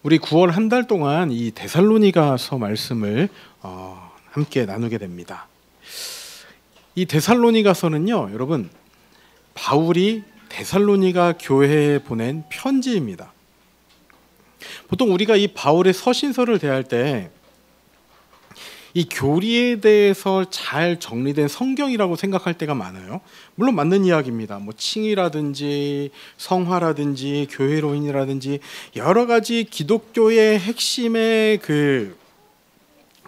우리 9월 한 달 동안 이 데살로니가서 말씀을 함께 나누게 됩니다. 이 데살로니가서는요, 여러분, 바울이 데살로니가 교회에 보낸 편지입니다. 보통 우리가 이 바울의 서신서를 대할 때 이 교리에 대해서 잘 정리된 성경이라고 생각할 때가 많아요. 물론 맞는 이야기입니다. 뭐 칭의라든지 성화라든지 교회로인이라든지 여러 가지 기독교의 핵심의 그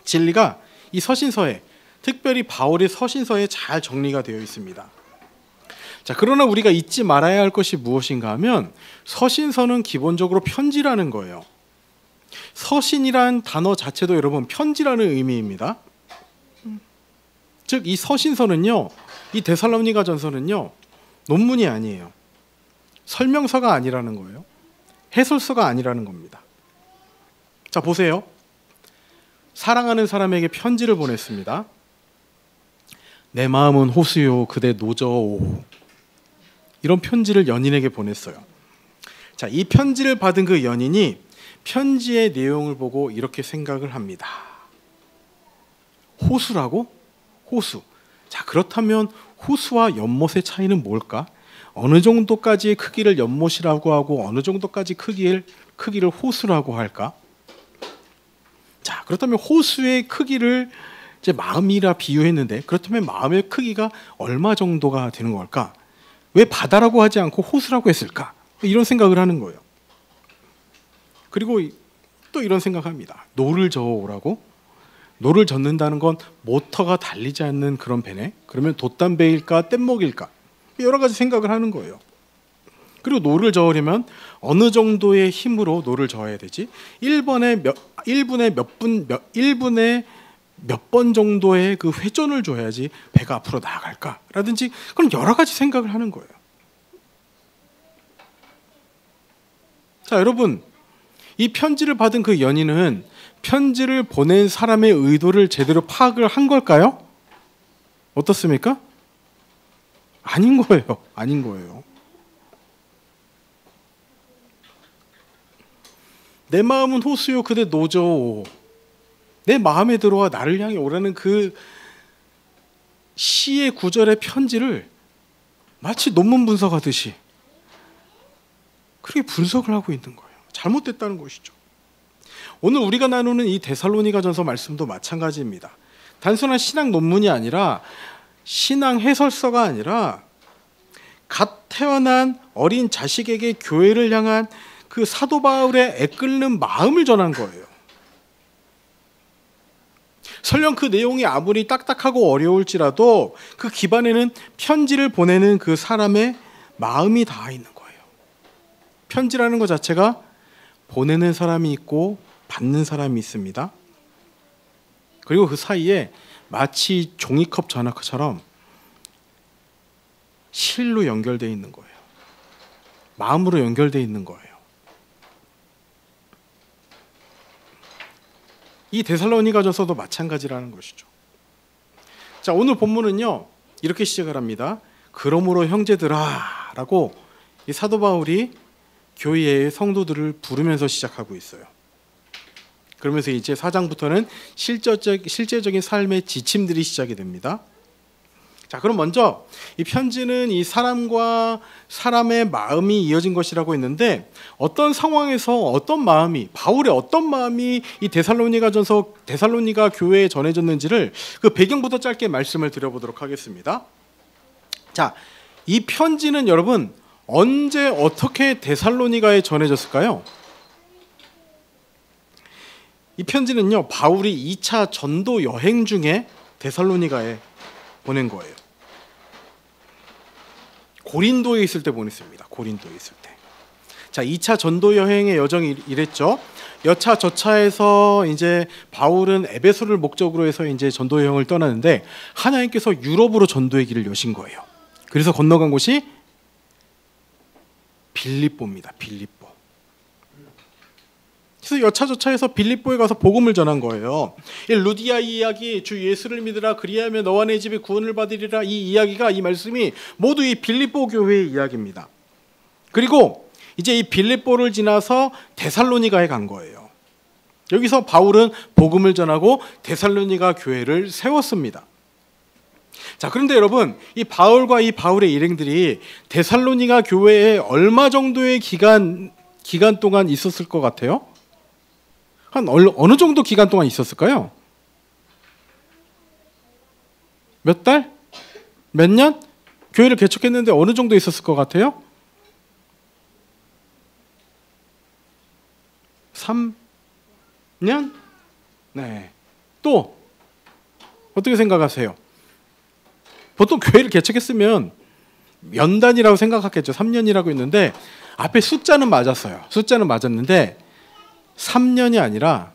진리가 이 서신서에, 특별히 바울의 서신서에 잘 정리가 되어 있습니다. 자, 그러나 우리가 잊지 말아야 할 것이 무엇인가 하면 서신서는 기본적으로 편지라는 거예요. 서신이란 단어 자체도 여러분 편지라는 의미입니다. 즉 이 서신서는요, 이 데살로니가 전서는요, 논문이 아니에요. 설명서가 아니라는 거예요. 해설서가 아니라는 겁니다. 자, 보세요. 사랑하는 사람에게 편지를 보냈습니다. 내 마음은 호수요 그대 노저오. 이런 편지를 연인에게 보냈어요. 자, 이 편지를 받은 그 연인이 편지의 내용을 보고 이렇게 생각을 합니다. 호수라고? 호수. 자, 그렇다면 호수와 연못의 차이는 뭘까? 어느 정도까지의 크기를 연못이라고 하고 어느 정도까지 크기를 호수라고 할까? 자, 그렇다면 호수의 크기를 이제 마음이라 비유했는데, 그렇다면 마음의 크기가 얼마 정도가 되는 걸까? 왜 바다라고 하지 않고 호수라고 했을까? 이런 생각을 하는 거예요. 그리고 또 이런 생각합니다. 노를 저어오라고? 노를 젓는다는 건 모터가 달리지 않는 그런 배네? 그러면 돛담배일까 뗏목일까? 여러 가지 생각을 하는 거예요. 그리고 노를 저으려면 어느 정도의 힘으로 노를 저어야 되지? 1분에 몇 번 정도의 그 회전을 줘야지 배가 앞으로 나아갈까? 라든지 그런 여러 가지 생각을 하는 거예요. 자, 여러분, 이 편지를 받은 그 연인은 편지를 보낸 사람의 의도를 제대로 파악을 한 걸까요? 어떻습니까? 아닌 거예요. 아닌 거예요. 내 마음은 호수요 그대 노저오. 내 마음에 들어와 나를 향해 오라는 그 시의 구절의 편지를 마치 논문 분석하듯이 그렇게 분석을 하고 있는 거예요. 잘못됐다는 것이죠. 오늘 우리가 나누는 이 데살로니가전서 말씀도 마찬가지입니다. 단순한 신학 논문이 아니라 신앙 해설서가 아니라 갓 태어난 어린 자식에게 교회를 향한 그 사도 바울의 애끓는 마음을 전한 거예요. 설령 그 내용이 아무리 딱딱하고 어려울지라도 그 기반에는 편지를 보내는 그 사람의 마음이 닿아 있는 거예요. 편지라는 것 자체가 보내는 사람이 있고 받는 사람이 있습니다. 그리고 그 사이에 마치 종이컵 전화처럼 실로 연결되어 있는 거예요. 마음으로 연결되어 있는 거예요. 이 데살로니가전서도 마찬가지라는 것이죠. 자, 오늘 본문은요, 이렇게 시작을 합니다. 그러므로 형제들아 라고 이 사도 바울이 교회의 성도들을 부르면서 시작하고 있어요. 그러면서 이제 4장부터는 실제적인 삶의 지침들이 시작이 됩니다. 자, 그럼 먼저 이 편지는 이 사람과 사람의 마음이 이어진 것이라고 했는데, 어떤 상황에서 어떤 마음이, 바울의 어떤 마음이 이 데살로니가 교회에 전해졌는지를 그 배경부터 짧게 말씀을 드려보도록 하겠습니다. 자, 이 편지는 여러분 언제 어떻게 데살로니가에 전해졌을까요? 이 편지는요, 바울이 2차 전도 여행 중에 데살로니가에 보낸 거예요. 고린도에 있을 때 보냈습니다. 고린도에 있을 때. 자, 2차 전도 여행의 여정이 이랬죠. 여차저차해서 이제 바울은 에베소를 목적으로 해서 이제 전도 여행을 떠나는데 하나님께서 유럽으로 전도의 길을 여신 거예요. 그래서 건너간 곳이 빌립보입니다. 빌립보. 그래서 여차저차해서 빌립보에 가서 복음을 전한 거예요. 이 루디아 이야기, 주 예수를 믿으라 그리하면 너와 내 집이 구원을 받으리라, 이 이야기가, 이 말씀이 모두 이 빌립보 교회의 이야기입니다. 그리고 이제 이 빌립보를 지나서 데살로니가에 간 거예요. 여기서 바울은 복음을 전하고 데살로니가 교회를 세웠습니다. 자, 그런데 여러분, 이 바울과 이 바울의 일행들이 데살로니가 교회에 얼마 정도의 기간 동안 있었을 것 같아요? 한 어느 정도 기간 동안 있었을까요? 몇 달? 몇 년? 교회를 개척했는데 어느 정도 있었을 것 같아요? 3년? 네. 또 어떻게 생각하세요? 보통 교회를 개척했으면 연단이라고 생각하겠죠. 3년이라고 했는데 앞에 숫자는 맞았어요. 숫자는 맞았는데 3년이 아니라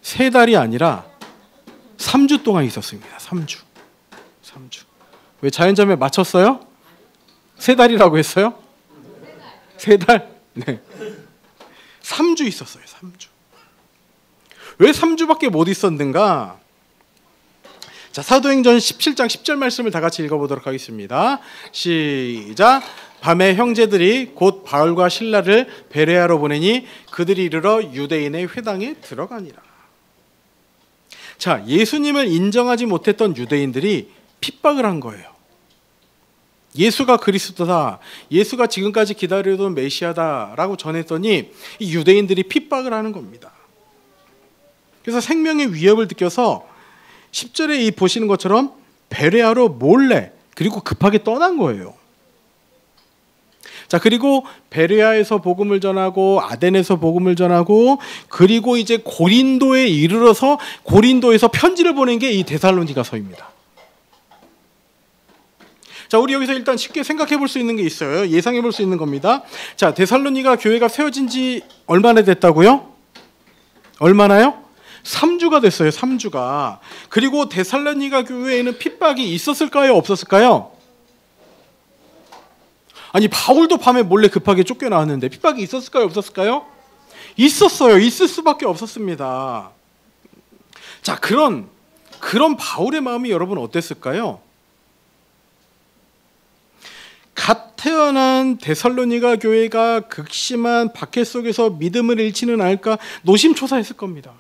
3달이 아니라 3주 동안 있었습니다. 3주. 왜 자연점에 맞췄어요? 3달이라고 했어요? 3달? 네. 3주 있었어요. 3주. 왜 3주밖에 못 있었는가? 자, 사도행전 17장 10절 말씀을 다 같이 읽어보도록 하겠습니다. 시작. 밤에 형제들이 곧 바울과 실라를 베레아로 보내니 그들이 이르러 유대인의 회당에 들어가니라. 자, 예수님을 인정하지 못했던 유대인들이 핍박을 한 거예요. 예수가 그리스도다, 예수가 지금까지 기다리던 메시아다라고 전했더니 이 유대인들이 핍박을 하는 겁니다. 그래서 생명의 위협을 느껴서 10절에 이 보시는 것처럼 베레아로 몰래 그리고 급하게 떠난 거예요. 자, 그리고 베레아에서 복음을 전하고 아덴에서 복음을 전하고 그리고 이제 고린도에 이르러서 고린도에서 편지를 보낸 게 이 데살로니가서입니다. 자, 우리 여기서 일단 쉽게 생각해 볼 수 있는 게 있어요. 예상해 볼 수 있는 겁니다. 자, 데살로니가 교회가 세워진 지 얼마나 됐다고요? 얼마나요? 3주가 됐어요. 3주가. 그리고 데살로니가 교회에는 핍박이 있었을까요? 없었을까요? 아니, 바울도 밤에 몰래 급하게 쫓겨나왔는데 핍박이 있었을까요? 없었을까요? 있었어요. 있을 수밖에 없었습니다. 자, 그런 바울의 마음이 여러분 어땠을까요? 갓 태어난 데살로니가 교회가 극심한 박해 속에서 믿음을 잃지는 않을까 노심초사했을 겁니다.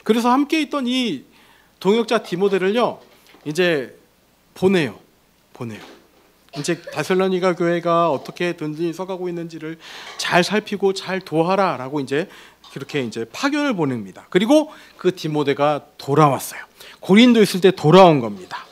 그래서 함께 있던 이 동역자 디모데를요, 이제 보내요. 이제 데살로니가 교회가 어떻게 든든히 서가고 있는지를 잘 살피고 잘 도와라라고 이제 그렇게 이제 파견을 보냅니다. 그리고 그 디모데가 돌아왔어요. 고린도에 있을 때 돌아온 겁니다.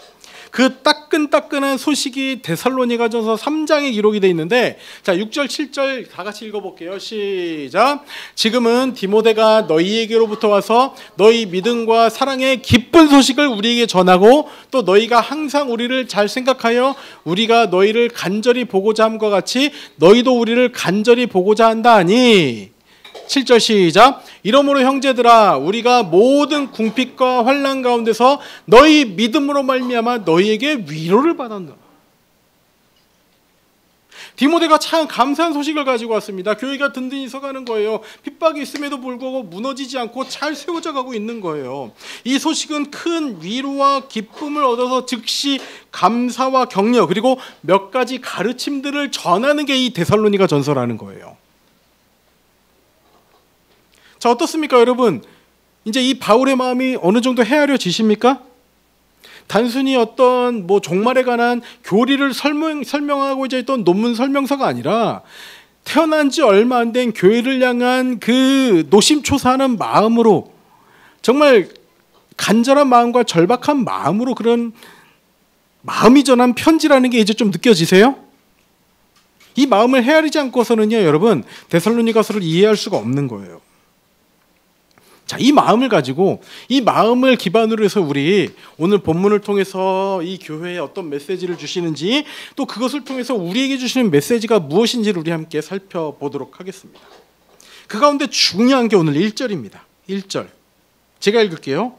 그 따끈따끈한 소식이 데살로니가전서 3장에 기록이 되어 있는데, 자, 6절 7절 다 같이 읽어볼게요. 시작. 지금은 디모데가 너희에게로부터 와서 너희 믿음과 사랑의 기쁜 소식을 우리에게 전하고 또 너희가 항상 우리를 잘 생각하여 우리가 너희를 간절히 보고자 함과 같이 너희도 우리를 간절히 보고자 한다 하니. 7절 시작. 이러므로 형제들아, 우리가 모든 궁핍과 환난 가운데서 너희 믿음으로 말미암아 너희에게 위로를 받았노라. 디모데가 참 감사한 소식을 가지고 왔습니다. 교회가 든든히 서가는 거예요. 핍박이 있음에도 불구하고 무너지지 않고 잘 세워져 가고 있는 거예요. 이 소식은 큰 위로와 기쁨을 얻어서 즉시 감사와 격려 그리고 몇 가지 가르침들을 전하는 게 이 데살로니가 전서라는 거예요. 자, 어떻습니까, 여러분? 이제 이 바울의 마음이 어느 정도 헤아려지십니까? 단순히 어떤 종말에 관한 교리를 설명하고자 했던 논문 설명서가 아니라 태어난 지 얼마 안 된 교회를 향한 그 노심초사하는 마음으로, 정말 간절한 마음과 절박한 마음으로 그런 마음이 전한 편지라는 게 이제 좀 느껴지세요? 이 마음을 헤아리지 않고서는요, 여러분, 데살로니가서를 이해할 수가 없는 거예요. 자, 이 마음을 가지고, 이 마음을 기반으로 해서 우리 오늘 본문을 통해서 이 교회에 어떤 메시지를 주시는지, 또 그것을 통해서 우리에게 주시는 메시지가 무엇인지를 우리 함께 살펴보도록 하겠습니다. 그 가운데 중요한 게 오늘 1절입니다. 1절. 제가 읽을게요.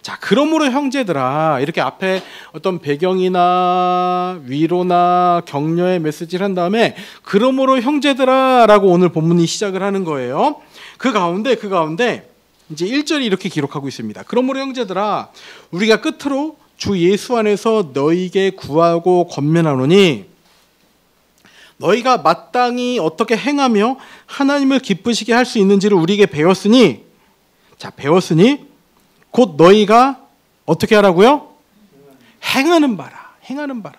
자, 그러므로 형제들아, 이렇게 앞에 어떤 배경이나 위로나 격려의 메시지를 한 다음에 그러므로 형제들아 라고 오늘 본문이 시작을 하는 거예요. 그 가운데 이제 1절이 이렇게 기록하고 있습니다. 그러므로 형제들아, 우리가 끝으로 주 예수 안에서 너희에게 구하고 권면하노니 너희가 마땅히 어떻게 행하며 하나님을 기쁘시게 할 수 있는지를 우리에게 배웠으니, 자, 배웠으니 곧 너희가 어떻게 하라고요? 행하는 바라. 행하는 바라.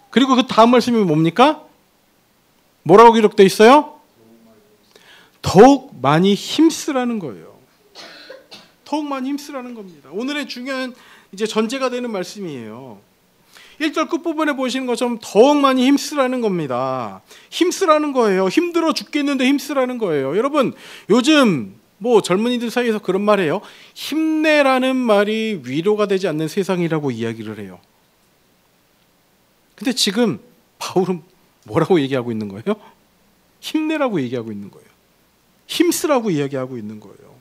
그리고 그 다음 말씀이 뭡니까? 뭐라고 기록되어 있어요? 더욱 많이 힘쓰라는 거예요. 더욱 많이 힘쓰라는 겁니다. 오늘의 중요한 이제 전제가 되는 말씀이에요. 1절 끝부분에 보시는 것처럼 더욱 많이 힘쓰라는 겁니다. 힘쓰라는 거예요. 힘들어 죽겠는데 힘쓰라는 거예요. 여러분, 요즘 뭐 젊은이들 사이에서 그런 말이에요. 힘내라는 말이 위로가 되지 않는 세상이라고 이야기를 해요. 근데 지금 바울은 뭐라고 얘기하고 있는 거예요? 힘내라고 얘기하고 있는 거예요. 힘쓰라고 이야기하고 있는 거예요.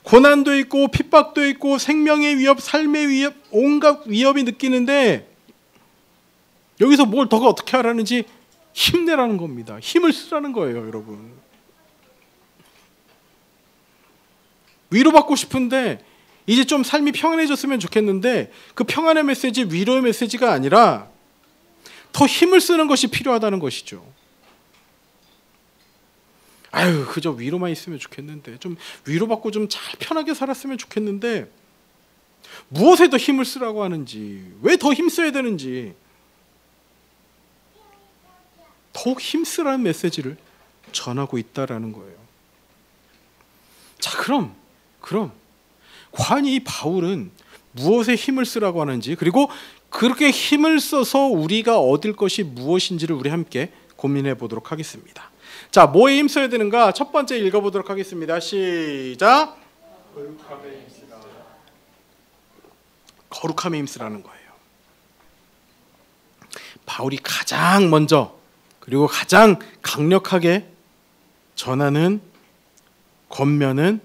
고난도 있고 핍박도 있고 생명의 위협, 삶의 위협, 온갖 위협이 느끼는데 여기서 뭘 더 어떻게 하라는지 힘내라는 겁니다. 힘을 쓰라는 거예요, 여러분. 위로받고 싶은데 이제 좀 삶이 평안해졌으면 좋겠는데 그 평안의 메시지, 위로의 메시지가 아니라 더 힘을 쓰는 것이 필요하다는 것이죠. 아유, 그저 위로만 있으면 좋겠는데, 좀 위로받고 좀 잘 편하게 살았으면 좋겠는데 무엇에 더 힘을 쓰라고 하는지, 왜 더 힘써야 되는지, 더욱 힘쓰라는 메시지를 전하고 있다라는 거예요. 자, 그럼 과연 이 바울은 무엇에 힘을 쓰라고 하는지, 그리고 그렇게 힘을 써서 우리가 얻을 것이 무엇인지를 우리 함께 고민해 보도록 하겠습니다. 자, 뭐에 힘써야 되는가? 첫 번째 읽어보도록 하겠습니다. 시작. 거룩함에 힘쓰라는 거예요. 바울이 가장 먼저 그리고 가장 강력하게 전하는 권면은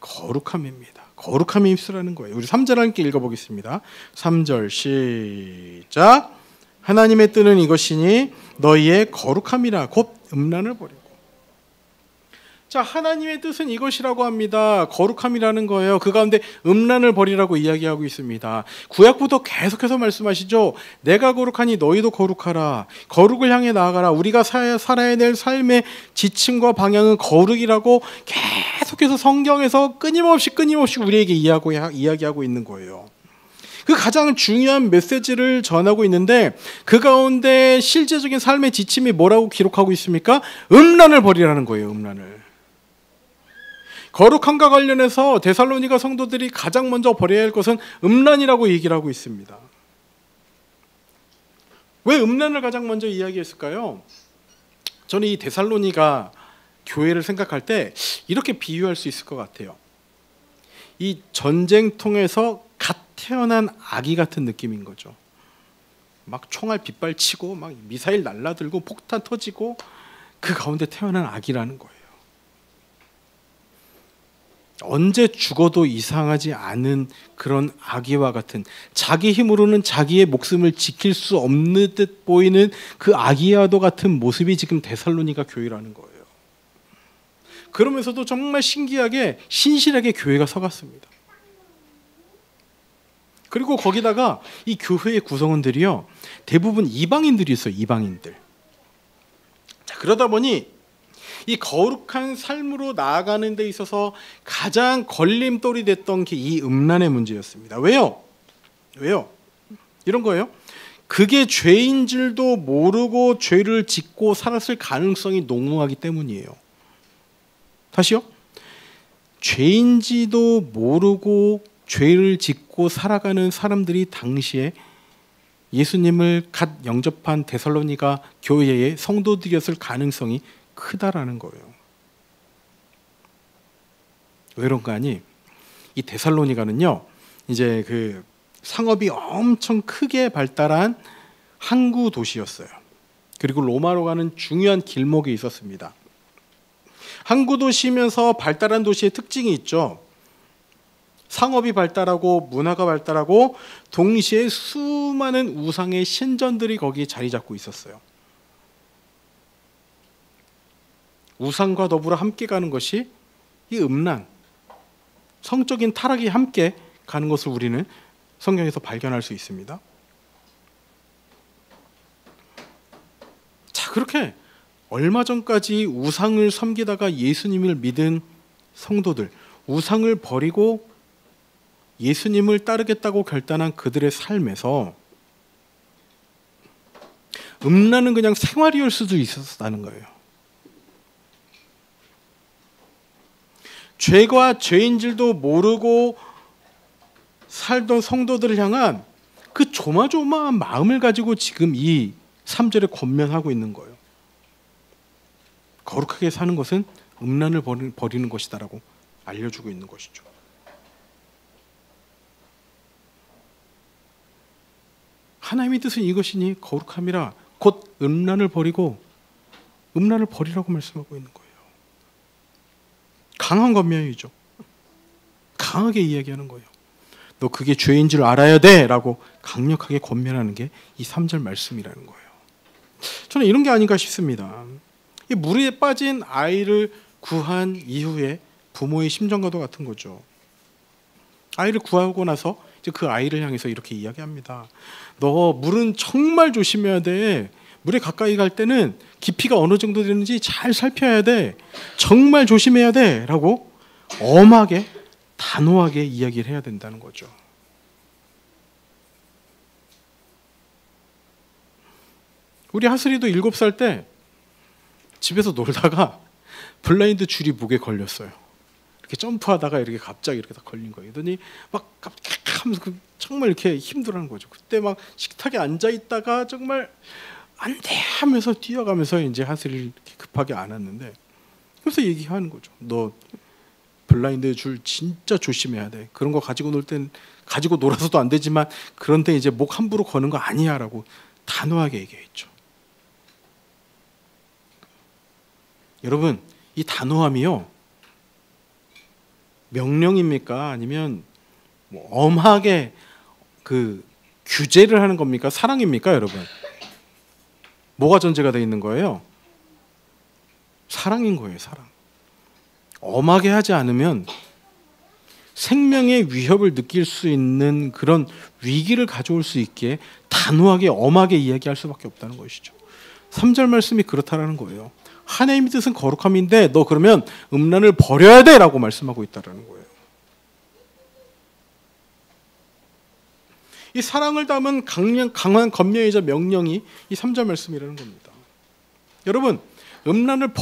거룩함입니다. 거룩함에 힘쓰라는 거예요. 우리 3절 함께 읽어보겠습니다. 3절 시작. 하나님의 뜻은 이것이니 너희의 거룩함이라 곧 음란을 버리고. 자, 하나님의 뜻은 이것이라고 합니다. 거룩함이라는 거예요. 그 가운데 음란을 버리라고 이야기하고 있습니다. 구약부터 계속해서 말씀하시죠. 내가 거룩하니 너희도 거룩하라. 거룩을 향해 나아가라. 우리가 살아야 될 삶의 지침과 방향은 거룩이라고 계속해서 성경에서 끊임없이 우리에게 이야기하고 있는 거예요. 그 가장 중요한 메시지를 전하고 있는데 그 가운데 실제적인 삶의 지침이 뭐라고 기록하고 있습니까? 음란을 버리라는 거예요. 음란을. 거룩함과 관련해서 데살로니가 성도들이 가장 먼저 버려야 할 것은 음란이라고 얘기를 하고 있습니다. 왜 음란을 가장 먼저 이야기했을까요? 저는 이 데살로니가 교회를 생각할 때 이렇게 비유할 수 있을 것 같아요. 이 전쟁통에서 갓 태어난 아기 같은 느낌인 거죠. 막 총알 빗발치고 막 미사일 날라들고 폭탄 터지고 그 가운데 태어난 아기라는 거예요. 언제 죽어도 이상하지 않은 그런 아기와 같은, 자기 힘으로는 자기의 목숨을 지킬 수 없는 듯 보이는 그 아기와도 같은 모습이 지금 데살로니가 교회라는 거예요. 그러면서도 정말 신기하게 신실하게 교회가 서갔습니다. 그리고 거기다가 이 교회의 구성원들이요, 대부분 이방인들이 있어요. 이방인들. 자, 그러다 보니 이 거룩한 삶으로 나아가는 데 있어서 가장 걸림돌이 됐던 게 이 음란의 문제였습니다. 왜요? 이런 거예요. 그게 죄인 줄도 모르고 죄를 짓고 살았을 가능성이 농후하기 때문이에요. 다시요. 죄인지도 모르고 죄를 짓고 살아가는 사람들이 당시에 예수님을 갓 영접한 데살로니가 교회의 성도들이었을 가능성이 크다라는 거예요. 왜 그런가 하니 이 데살로니가는요, 이제 그 상업이 엄청 크게 발달한 항구 도시였어요. 그리고 로마로 가는 중요한 길목이 있었습니다. 항구 도시면서 발달한 도시의 특징이 있죠. 상업이 발달하고 문화가 발달하고 동시에 수많은 우상의 신전들이 거기에 자리 잡고 있었어요. 우상과 더불어 함께 가는 것이 이 음란, 성적인 타락이 함께 가는 것을 우리는 성경에서 발견할 수 있습니다. 그렇게 얼마 전까지 우상을 섬기다가 예수님을 믿은 성도들, 우상을 버리고 예수님을 따르겠다고 결단한 그들의 삶에서 음란은 그냥 생활이었을 수도 있었다는 거예요. 죄와 죄인줄도 모르고 살던 성도들을 향한 그 조마조마한 마음을 가지고 지금 이 3절에 권면하고 있는 거예요. 거룩하게 사는 것은 음란을 버리는 것이다라고 알려주고 있는 것이죠. 하나님의 뜻은 이것이니 거룩함이라 곧 음란을 버리고 음란을 버리라고 말씀하고 있는 거예요. 강한 권면이죠. 강하게 이야기하는 거예요. 너 그게 죄인 줄 알아야 돼 라고 강력하게 권면하는 게 이 3절 말씀이라는 거예요. 저는 이런 게 아닌가 싶습니다. 이 물에 빠진 아이를 구한 이후에 부모의 심정과도 같은 거죠. 아이를 구하고 나서 이제 그 아이를 향해서 이렇게 이야기합니다. 너 물은 정말 조심해야 돼. 물에 가까이 갈 때는 깊이가 어느 정도 되는지 잘 살펴야 돼. 정말 조심해야 돼 라고 엄하게 단호하게 이야기를 해야 된다는 거죠. 우리 하슬이도 7살 때 집에서 놀다가 블라인드 줄이 목에 걸렸어요. 이렇게 점프하다가 이렇게 갑자기 이렇게 다 걸린 거예요. 그러더니 막 하면서 정말 이렇게 힘들어하는 거죠. 그때 막 식탁에 앉아 있다가 정말 안 돼 하면서 뛰어가면서 이제 하슬이를 이렇게 급하게 안았는데, 그래서 얘기하는 거죠. 너 블라인드 줄 진짜 조심해야 돼. 그런 거 가지고 놀 땐 가지고 놀아서도 안 되지만 그런데 이제 목 함부로 거는 거 아니야라고 단호하게 얘기했죠. 여러분, 이 단호함이요, 명령입니까? 아니면 뭐 엄하게 그 규제를 하는 겁니까? 사랑입니까, 여러분? 뭐가 전제가 되어 있는 거예요? 사랑인 거예요, 사랑. 엄하게 하지 않으면 생명의 위협을 느낄 수 있는 그런 위기를 가져올 수 있게 단호하게 엄하게 이야기할 수밖에 없다는 것이죠. 3절 말씀이 그렇다라는 거예요. 하나님의 뜻은 거룩함인데 너 그러면 음란을 버려야 돼 라고 말씀하고 있다는 거예요. 이 사랑을 담은 강한 권면이자 명령이 이 3절 말씀이라는 겁니다. 여러분, 음란을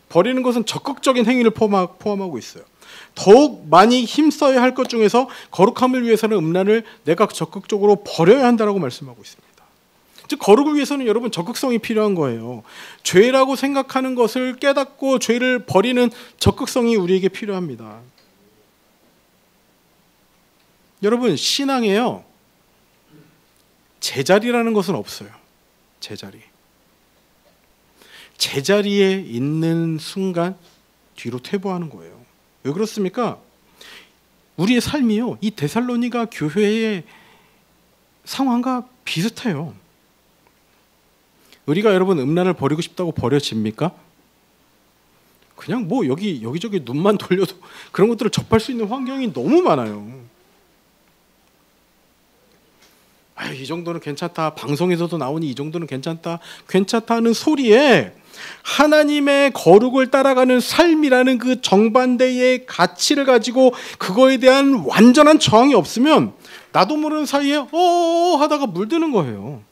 버리는 것은 적극적인 행위를 포함하고 있어요. 더욱 많이 힘써야 할 것 중에서 거룩함을 위해서는 음란을 내가 적극적으로 버려야 한다고 말씀하고 있습니다. 즉 거룩을 위해서는 여러분 적극성이 필요한 거예요. 죄라고 생각하는 것을 깨닫고 죄를 버리는 적극성이 우리에게 필요합니다. 여러분, 신앙에요, 제자리라는 것은 없어요. 제자리에 있는 순간 뒤로 퇴보하는 거예요. 왜 그렇습니까? 우리의 삶이요, 이 데살로니가 교회의 상황과 비슷해요. 우리가 여러분 음란을 버리고 싶다고 버려집니까? 그냥 뭐 여기저기 눈만 돌려도 그런 것들을 접할 수 있는 환경이 너무 많아요. 이 정도는 괜찮다, 방송에서도 나오니 이 정도는 괜찮다는 소리에 하나님의 거룩을 따라가는 삶이라는 그 정반대의 가치를 가지고 그거에 대한 완전한 저항이 없으면 나도 모르는 사이에 하다가 물드는 거예요.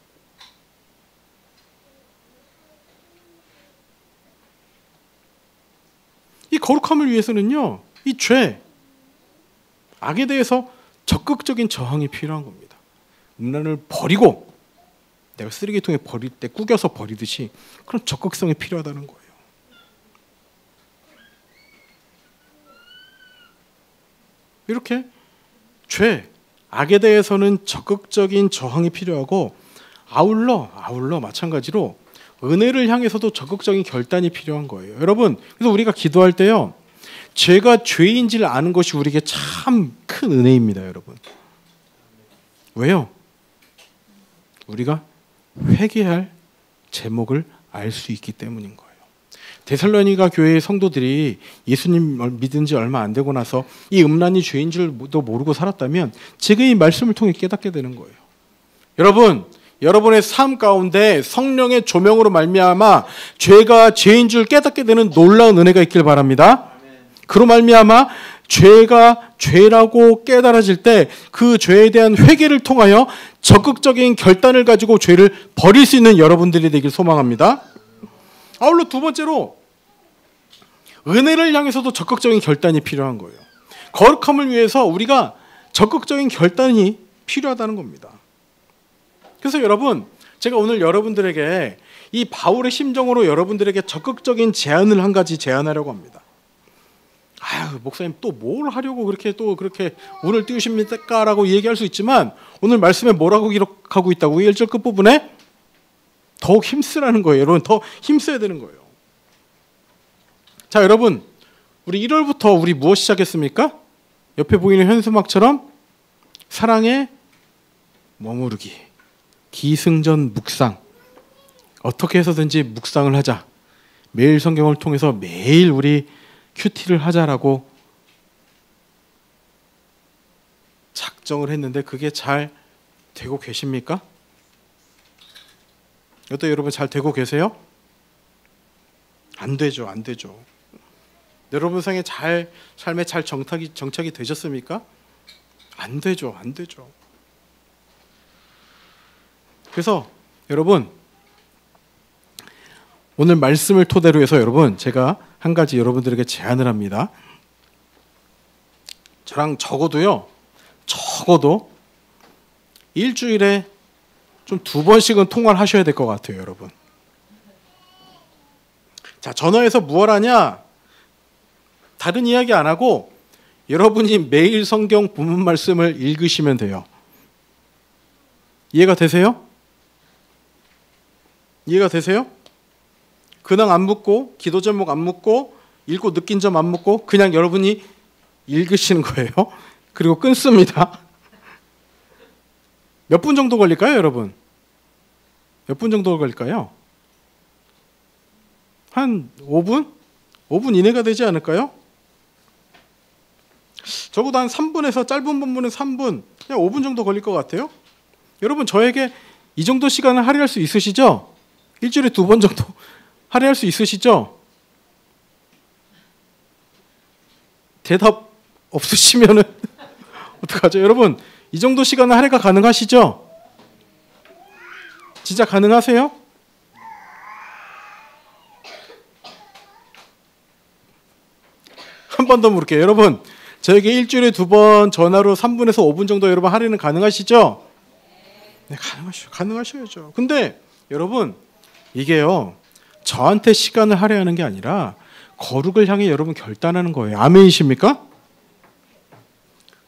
이 거룩함을 위해서는요, 이 죄, 악에 대해서 적극적인 저항이 필요한 겁니다. 음란을 버리고 내가 쓰레기통에 버릴 때 구겨서 버리듯이 그런 적극성이 필요하다는 거예요. 이렇게 죄, 악에 대해서는 적극적인 저항이 필요하고 아울러 마찬가지로 은혜를 향해서도 적극적인 결단이 필요한 거예요. 여러분, 그래서 우리가 기도할 때요, 죄가 죄인지를 아는 것이 우리에게 참 큰 은혜입니다, 여러분. 왜요? 우리가 회개할 제목을 알 수 있기 때문인 거예요. 데살로니가 교회의 성도들이 예수님 믿은 지 얼마 안 되고 나서 이 음란이 죄인 줄도 모르고 살았다면 지금 이 말씀을 통해 깨닫게 되는 거예요. 여러분, 여러분의 삶 가운데 성령의 조명으로 말미암아 죄가 죄인 줄 깨닫게 되는 놀라운 은혜가 있길 바랍니다. 그로 말미암아 죄가 죄라고 깨달아질 때 그 죄에 대한 회개를 통하여 적극적인 결단을 가지고 죄를 버릴 수 있는 여러분들이 되길 소망합니다. 아울러 두 번째로 은혜를 향해서도 적극적인 결단이 필요한 거예요. 거룩함을 위해서 우리가 적극적인 결단이 필요하다는 겁니다. 그래서 여러분, 제가 오늘 여러분들에게 이 바울의 심정으로 여러분들에게 적극적인 제안을 한 가지 제안하려고 합니다. 아유, 목사님 또 뭘 하려고 그렇게 운을 띄우십니까? 라고 얘기할 수 있지만 오늘 말씀에 뭐라고 기록하고 있다고 1절 끝부분에 더욱 힘쓰라는 거예요. 여러분, 더 힘써야 되는 거예요. 자, 여러분, 우리 1월부터 우리 무엇 시작했습니까? 옆에 보이는 현수막처럼 사랑에 머무르기, 기승전 묵상, 어떻게 해서든지 묵상을 하자, 매일 성경을 통해서 매일 우리 큐티를 하자라고 작정을 했는데 그게 잘 되고 계십니까? 어때요, 여러분? 잘 되고 계세요? 안 되죠, 안 되죠. 여러분 삶에 잘 정착이 되셨습니까? 안 되죠, 안 되죠. 그래서 여러분, 오늘 말씀을 토대로 해서 여러분, 제가 한 가지 여러분들에게 제안을 합니다. 저랑 적어도 일주일에 좀 2번씩은 통화를 하셔야 될 것 같아요, 여러분. 자, 전화해서 무엇 하냐? 다른 이야기 안 하고 여러분이 매일 성경 본문 말씀을 읽으시면 돼요. 이해가 되세요? 이해가 되세요? 근황 안 묻고, 기도 제목 안 묻고, 읽고 느낀 점 안 묻고 그냥 여러분이 읽으시는 거예요. 그리고 끊습니다. 몇 분 정도 걸릴까요, 여러분? 몇 분 정도 걸릴까요? 한 5분? 5분 이내가 되지 않을까요? 적어도 한 3분에서 짧은 본문은 3분, 그냥 5분 정도 걸릴 것 같아요. 여러분, 저에게 이 정도 시간을 할애할 수 있으시죠? 일주일에 2번 정도 할애할 수 있으시죠? 대답 없으시면은 어떡하죠? 여러분, 이 정도 시간은 할애가 가능하시죠? 진짜 가능하세요? 한 번 더 물을게요. 여러분, 저에게 일주일에 2번 전화로 3분에서 5분 정도 여러분 할애는 가능하시죠? 네, 가능하셔야죠. 근데 여러분, 이게요, 저한테 시간을 할애하는 게 아니라 거룩을 향해 여러분 결단하는 거예요. 아멘이십니까?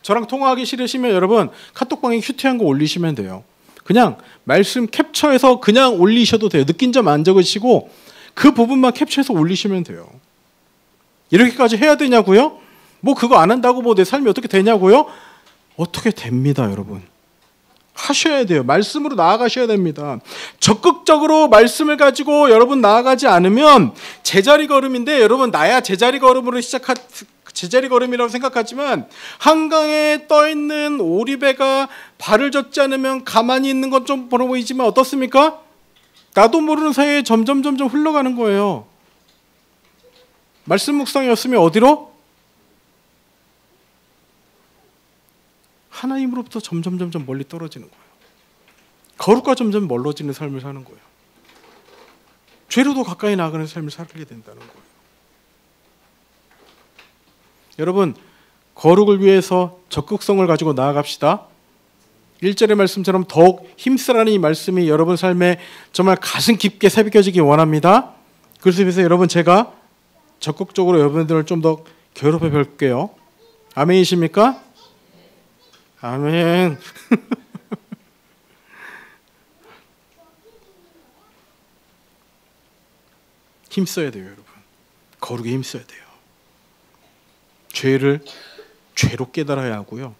저랑 통화하기 싫으시면 여러분 카톡방에 큐티한 거 올리시면 돼요. 그냥 말씀 캡처해서 그냥 올리셔도 돼요. 느낀 점 안 적으시고 그 부분만 캡처해서 올리시면 돼요. 이렇게까지 해야 되냐고요? 뭐 그거 안 한다고 뭐 내 삶이 어떻게 되냐고요? 어떻게 됩니다, 여러분. 하셔야 돼요. 말씀으로 나아가셔야 됩니다. 적극적으로 말씀을 가지고 여러분 나아가지 않으면 제자리 걸음인데, 여러분 나야 제자리 걸음이라고 생각하지만 한강에 떠 있는 오리배가 발을 젓지 않으면 가만히 있는 건 좀 보러 보이지만 어떻습니까? 나도 모르는 사이에 점점 흘러가는 거예요. 말씀 묵상이었으면 어디로? 하나님으로부터 점점 멀리 떨어지는 거예요. 거룩과 점점 멀어지는 삶을 사는 거예요. 죄로도 가까이 나아가는 삶을 살게 된다는 거예요. 여러분, 거룩을 위해서 적극성을 가지고 나아갑시다. 1절의 말씀처럼 더욱 힘쓰라는 이 말씀이 여러분 삶에 정말 가슴 깊게 새겨지기 원합니다. 그래서 여러분, 제가 적극적으로 여러분들을 좀 더 괴롭혀 볼게요. 아멘이십니까? 아멘. 힘써야 돼요, 여러분. 거룩에 힘써야 돼요. 죄를 죄로 깨달아야 하고요.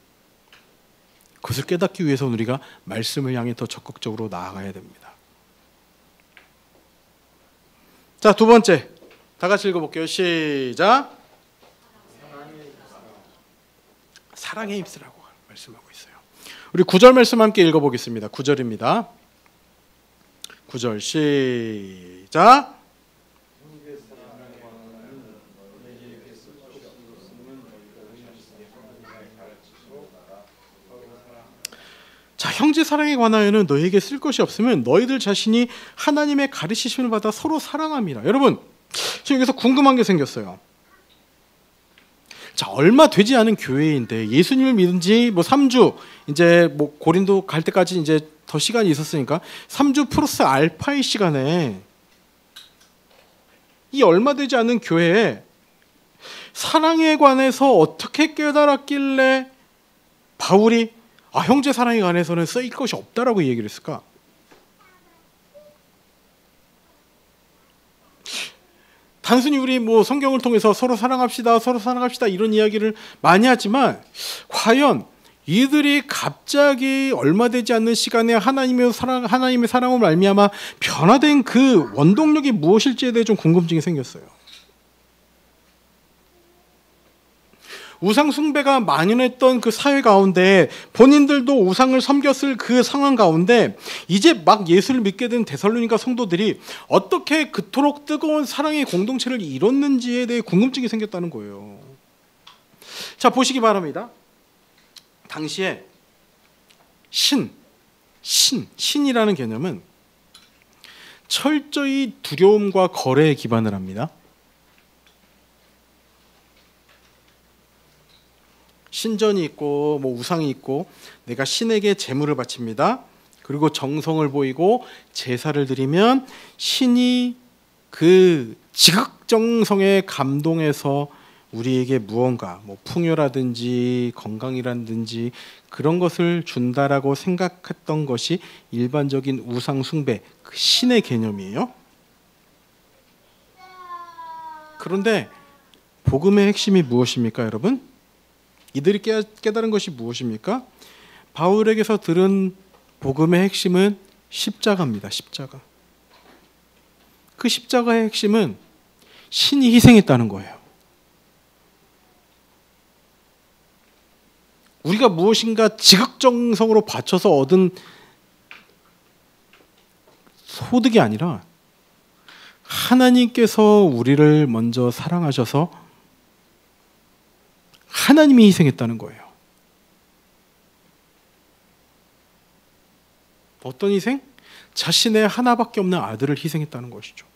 그것을 깨닫기 위해서는 우리가 말씀을 향해 더 적극적으로 나아가야 됩니다. 자, 두 번째. 다 같이 읽어볼게요. 시작. 사랑에 힘쓰라고 말씀하고 있어요. 우리 9절 말씀 함께 읽어보겠습니다. 9절입니다. 9절 시작. 자, 형제 사랑에 관하여는 너희에게 쓸 것이 없으면 너희들 자신이 하나님의 가르치심을 받아 서로 사랑함이라. 여러분, 지금 여기서 궁금한 게 생겼어요. 자, 얼마 되지 않은 교회인데 예수님을 믿은 지 뭐 3주, 이제 뭐 고린도 갈 때까지 이제 더 시간이 있었으니까 3주 플러스 알파의 시간에 이 얼마 되지 않은 교회에 사랑에 관해서 어떻게 깨달았길래 바울이 형제 사랑에 관해서는 쓰일 것이 없다라고 얘기를 했을까? 단순히 우리 뭐 성경을 통해서 서로 사랑합시다 이런 이야기를 많이 하지만 과연 이들이 갑자기 얼마 되지 않는 시간에 하나님의 사랑으로 말미암아 변화된 그 원동력이 무엇일지에 대해 좀 궁금증이 생겼어요. 우상 숭배가 만연했던 그 사회 가운데 본인들도 우상을 섬겼을 그 상황 가운데 이제 막 예수를 믿게 된 데살로니가 성도들이 어떻게 그토록 뜨거운 사랑의 공동체를 이뤘는지에 대해 궁금증이 생겼다는 거예요. 자, 보시기 바랍니다. 당시에 신이라는 개념은 철저히 두려움과 거래에 기반을 합니다. 신전이 있고 뭐 우상이 있고 내가 신에게 제물을 바칩니다. 그리고 정성을 보이고 제사를 드리면 신이 그 지극정성에 감동해서 우리에게 무언가 뭐 풍요라든지 건강이라든지 그런 것을 준다라고 생각했던 것이 일반적인 우상 숭배, 그 신의 개념이에요. 그런데 복음의 핵심이 무엇입니까, 여러분? 이들이 깨달은 것이 무엇입니까? 바울에게서 들은 복음의 핵심은 십자가입니다. 십자가. 그 십자가의 핵심은 신이 희생했다는 거예요. 우리가 무엇인가 지극정성으로 바쳐서 얻은 소득이 아니라 하나님께서 우리를 먼저 사랑하셔서 하나님이 희생했다는 거예요. 어떤 희생? 자신의 하나밖에 없는 아들을 희생했다는 것이죠.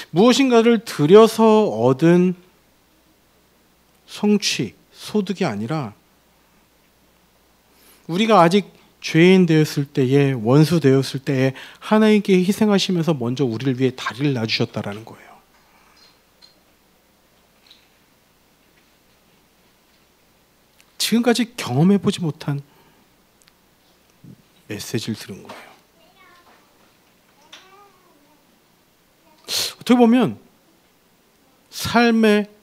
무엇인가를 들여서 얻은 성취, 소득이 아니라 우리가 아직 죄인 되었을 때에, 원수 되었을 때에 하나님께 희생하시면서 먼저 우리를 위해 다리를 놔주셨다라는 거예요. 지금까지 경험해보지 못한 메시지를 들은 거예요. 어떻게 보면 삶의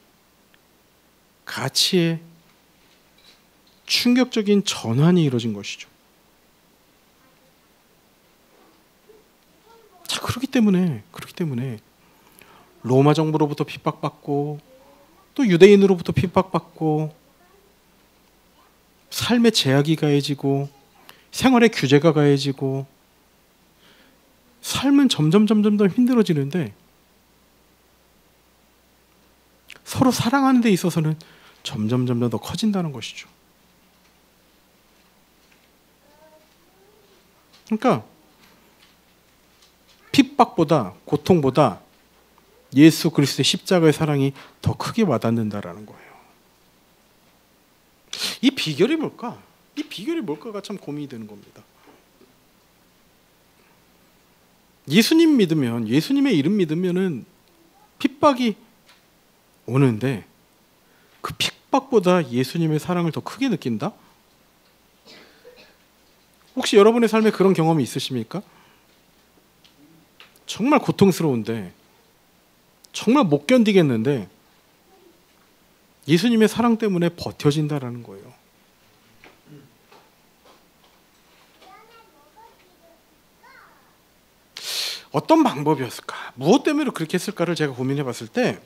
가치에 충격적인 전환이 이루어진 것이죠. 자, 그렇기 때문에 로마 정부로부터 핍박받고 또 유대인으로부터 핍박받고 삶의 제약이 가해지고 생활의 규제가 가해지고 삶은 점점 더 힘들어지는데 서로 사랑하는 데 있어서는 점점 더 커진다는 것이죠. 그러니까 핍박보다 고통보다 예수 그리스도의 십자가의 사랑이 더 크게 와닿는다라는 거예요. 이 비결이 뭘까? 이 비결이 뭘까가 참 고민이 되는 겁니다. 예수님 믿으면, 예수님의 이름 믿으면은 핍박이 오는데 그 핍박보다 예수님의 사랑을 더 크게 느낀다? 혹시 여러분의 삶에 그런 경험이 있으십니까? 정말 고통스러운데, 정말 못 견디겠는데 예수님의 사랑 때문에 버텨진다라는 거예요. 어떤 방법이었을까? 무엇 때문에 그렇게 했을까를 제가 고민해 봤을 때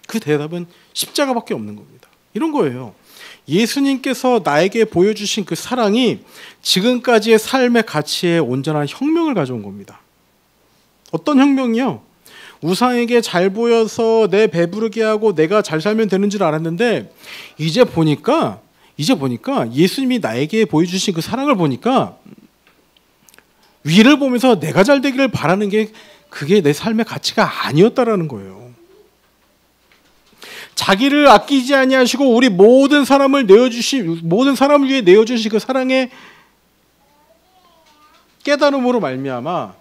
그 대답은 십자가밖에 없는 겁니다. 이런 거예요. 예수님께서 나에게 보여주신 그 사랑이 지금까지의 삶의 가치에 온전한 혁명을 가져온 겁니다. 어떤 혁명이요? 우상에게 잘 보여서 내 배부르게 하고 내가 잘 살면 되는 줄 알았는데 이제 보니까 예수님이 나에게 보여주신 그 사랑을 보니까 위를 보면서 내가 잘 되기를 바라는 게 그게 내 삶의 가치가 아니었다라는 거예요. 자기를 아끼지 아니하시고 우리 모든 사람을 위해 내어주신 그 사랑의 깨달음으로 말미암아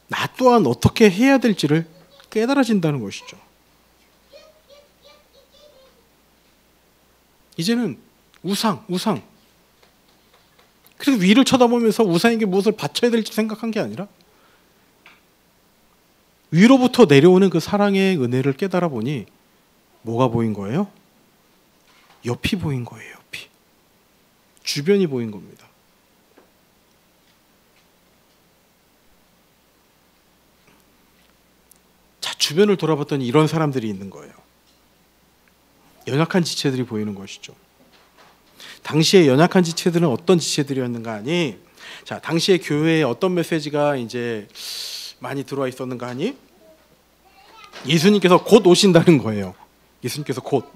나 또한 어떻게 해야 될지를 깨달아진다는 것이죠. 이제는 우상. 그래서 위를 쳐다보면서 우상에게 무엇을 바쳐야 될지 생각한 게 아니라 위로부터 내려오는 그 사랑의 은혜를 깨달아 보니 뭐가 보인 거예요? 옆이 보인 거예요. 옆이. 주변이 보인 겁니다. 자, 주변을 돌아봤더니 이런 사람들이 있는 거예요. 연약한 지체들이 보이는 것이죠. 당시의 연약한 지체들은 어떤 지체들이었는가 하니, 자, 당시의 교회에 어떤 메시지가 이제 많이 들어와 있었는가 하니, 예수님께서 곧 오신다는 거예요. 예수님께서 곧.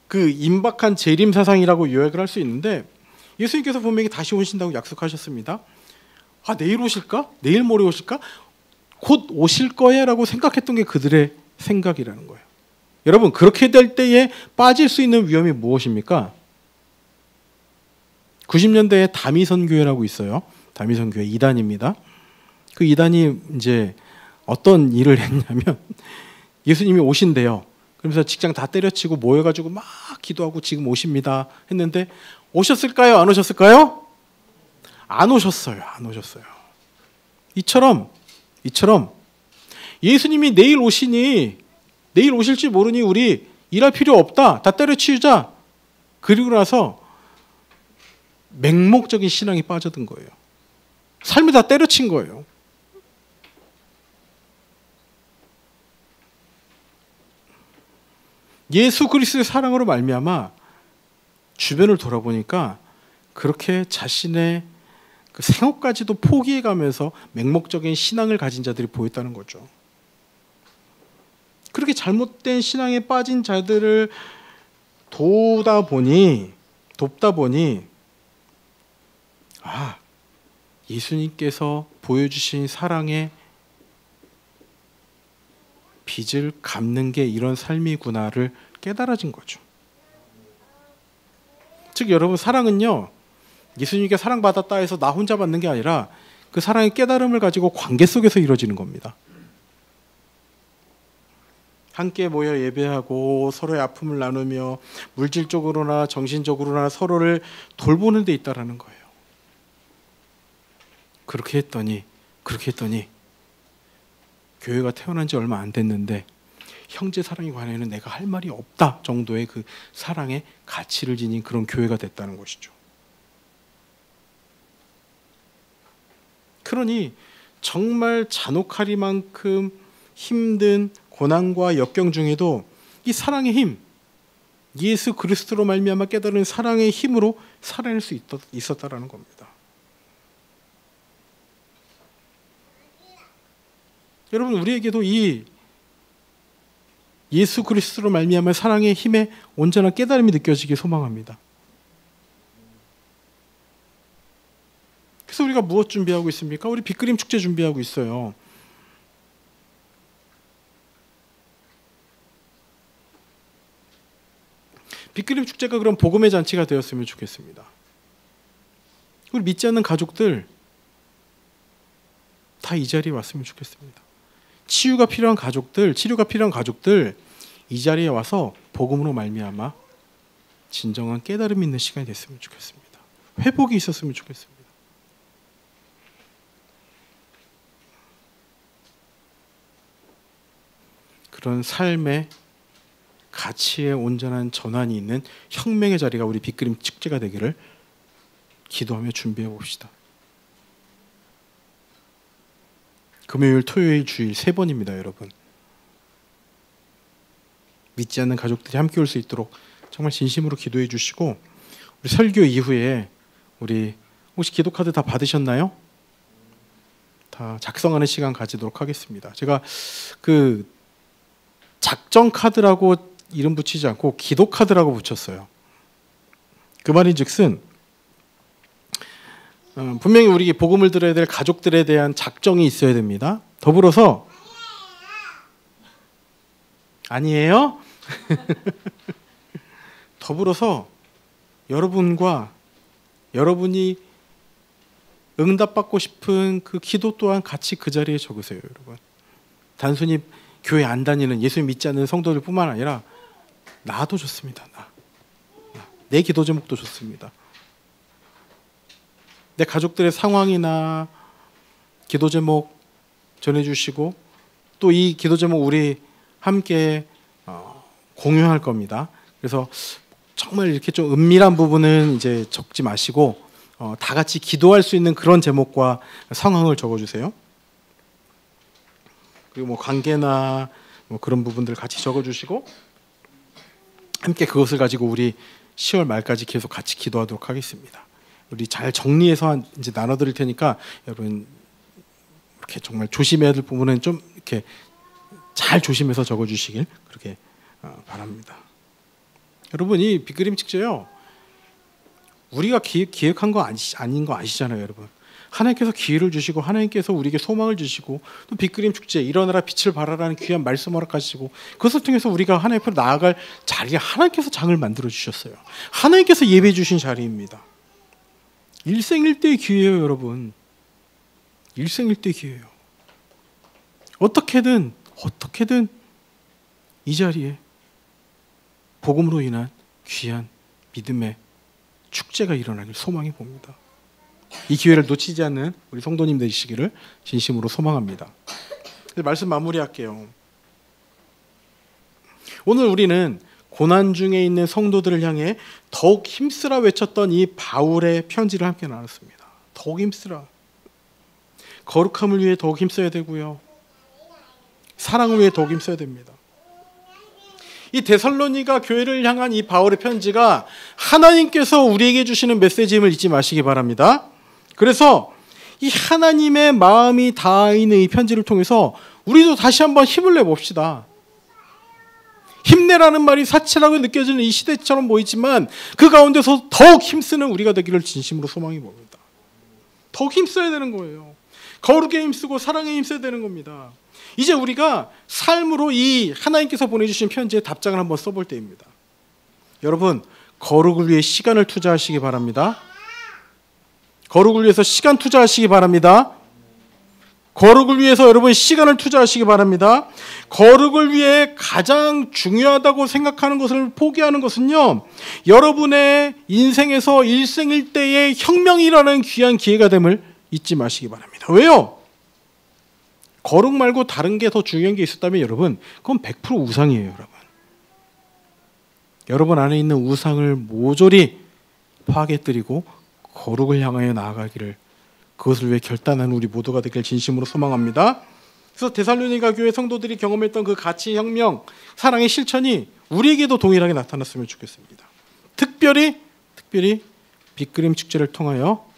그 임박한 재림 사상이라고 요약을 할 수 있는데, 예수님께서 분명히 다시 오신다고 약속하셨습니다. 아, 내일 오실까? 내일 모레 오실까? 곧 오실 거야라고 생각했던 게 그들의 생각이라는 거예요. 여러분, 그렇게 될 때에 빠질 수 있는 위험이 무엇입니까? 90년대에 다미선교회라고 있어요. 다미선교회 2단입니다. 그 2단이 이제 어떤 일을 했냐면 예수님이 오신대요. 그러면서 직장 다 때려치고 모여가지고 막 기도하고 지금 오십니다 했는데 오셨을까요? 안 오셨을까요? 안 오셨어요. 안 오셨어요. 이처럼 예수님이 내일 오시니 내일 오실지 모르니 우리 일할 필요 없다. 다 때려치우자. 그리고 나서 맹목적인 신앙이 빠져든 거예요. 삶을 다 때려친 거예요. 예수 그리스도의 사랑으로 말미암아 주변을 돌아보니까 그렇게 자신의 그 생업까지도 포기해가면서 맹목적인 신앙을 가진 자들이 보였다는 거죠. 그렇게 잘못된 신앙에 빠진 자들을 돕다 보니 아, 예수님께서 보여주신 사랑의 빚을 갚는 게 이런 삶이구나를 깨달아진 거죠. 즉 여러분, 사랑은요, 예수님께 사랑받았다 해서 나 혼자 받는 게 아니라 그 사랑의 깨달음을 가지고 관계 속에서 이루어지는 겁니다. 함께 모여 예배하고 서로의 아픔을 나누며 물질적으로나 정신적으로나 서로를 돌보는 데 있다라는 거예요. 그렇게 했더니 교회가 태어난 지 얼마 안 됐는데 형제 사랑에 관해서는 내가 할 말이 없다 정도의 그 사랑의 가치를 지닌 그런 교회가 됐다는 것이죠. 그러니 정말 잔혹하리만큼 힘든 고난과 역경 중에도 이 사랑의 힘, 예수 그리스도로 말미암아 깨달은 사랑의 힘으로 살아낼 수 있었다라는 겁니다. 여러분, 우리에게도 이 예수 그리스도로 말미암아 사랑의 힘에 온전한 깨달음이 느껴지길 소망합니다. 그래서 우리가 무엇 준비하고 있습니까? 우리 빛그림 축제 준비하고 있어요. 빛그림 축제가 그런 복음의 잔치가 되었으면 좋겠습니다. 우리 믿지 않는 가족들 다 이 자리에 왔으면 좋겠습니다. 치유가 필요한 가족들, 치료가 필요한 가족들 이 자리에 와서 복음으로 말미암아 진정한 깨달음이 있는 시간이 됐으면 좋겠습니다. 회복이 있었으면 좋겠습니다. 그런 삶의 가치의 온전한 전환이 있는 혁명의 자리가 우리 빛그림 축제가 되기를 기도하며 준비해 봅시다. 금요일, 토요일, 주일 3번입니다, 여러분. 믿지 않는 가족들이 함께 올 수 있도록 정말 진심으로 기도해 주시고, 우리 설교 이후에 우리 혹시 기도 카드 다 받으셨나요? 다 작성하는 시간 가지도록 하겠습니다. 제가 그 작정 카드라고 이름 붙이지 않고 기도 카드라고 붙였어요. 그 말인즉슨 분명히 우리 복음을 들어야 될 가족들에 대한 작정이 있어야 됩니다. 더불어서 아니에요? 더불어서 여러분과 여러분이 응답받고 싶은 그 기도 또한 같이 그 자리에 적으세요, 여러분. 단순히 교회 안 다니는 예수 믿지 않는 성도들 뿐만 아니라 나도 좋습니다. 내 기도 제목도 좋습니다. 내 가족들의 상황이나 기도 제목 전해주시고 또 이 기도 제목 우리 함께 공유할 겁니다. 그래서 정말 이렇게 좀 은밀한 부분은 이제 적지 마시고 다 같이 기도할 수 있는 그런 제목과 상황을 적어주세요. 그리고 뭐 관계나 뭐 그런 부분들 같이 적어주시고 함께 그것을 가지고 우리 10월 말까지 계속 같이 기도하도록 하겠습니다. 우리 잘 정리해서 이제 나눠드릴 테니까 여러분 이렇게 정말 조심해야 될 부분은 좀 이렇게 잘 조심해서 적어주시길 그렇게 바랍니다. 여러분 이 빅그림 축제요. 우리가 기획한 거 아닌 거 아시잖아요, 여러분. 하나님께서 기회를 주시고 하나님께서 우리에게 소망을 주시고 또 빅그림 축제 일어나라 빛을 발하라는 귀한 말씀 허락하시고 그것을 통해서 우리가 하나님 앞으로 나아갈 자리에 하나님께서 장을 만들어 주셨어요. 하나님께서 예배해 주신 자리입니다. 일생일대의 기회예요, 여러분. 일생일대의 기회예요. 어떻게든 이 자리에 복음으로 인한 귀한 믿음의 축제가 일어나길 소망해 봅니다. 이 기회를 놓치지 않는 우리 성도님 되시기를 진심으로 소망합니다. 말씀 마무리할게요. 오늘 우리는 고난 중에 있는 성도들을 향해 더욱 힘쓰라 외쳤던 이 바울의 편지를 함께 나눴습니다. 더욱 힘쓰라. 거룩함을 위해 더욱 힘써야 되고요. 사랑을 위해 더욱 힘써야 됩니다. 이 데살로니가 교회를 향한 이 바울의 편지가 하나님께서 우리에게 주시는 메시지임을 잊지 마시기 바랍니다. 그래서 이 하나님의 마음이 닿아 있는 이 편지를 통해서 우리도 다시 한번 힘을 내봅시다. 힘내라는 말이 사치라고 느껴지는 이 시대처럼 보이지만 그 가운데서 더욱 힘쓰는 우리가 되기를 진심으로 소망해 봅니다. 더욱 힘써야 되는 거예요. 거룩에 힘쓰고 사랑에 힘써야 되는 겁니다. 이제 우리가 삶으로 이 하나님께서 보내주신 편지에 답장을 한번 써볼 때입니다. 여러분, 거룩을 위해 시간을 투자하시기 바랍니다. 거룩을 위해서 시간 투자하시기 바랍니다. 거룩을 위해서 여러분 시간을 투자하시기 바랍니다. 거룩을 위해 가장 중요하다고 생각하는 것을 포기하는 것은요, 여러분의 인생에서 일생일대의 혁명이라는 귀한 기회가 됨을 잊지 마시기 바랍니다. 왜요? 거룩 말고 다른 게 더 중요한 게 있었다면 여러분, 그건 100% 우상이에요, 여러분. 여러분 안에 있는 우상을 모조리 파괴뜨리고 거룩을 향하여 나아가기를, 그것을 위해 결단하는 우리 모두가 되길 진심으로 소망합니다. 그래서 데살로니가 교회 성도들이 경험했던 그 가치 혁명, 사랑의 실천이 우리에게도 동일하게 나타났으면 좋겠습니다. 특별히 빅그림 축제를 통하여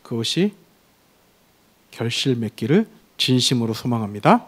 그것이 결실 맺기를 진심으로 소망합니다.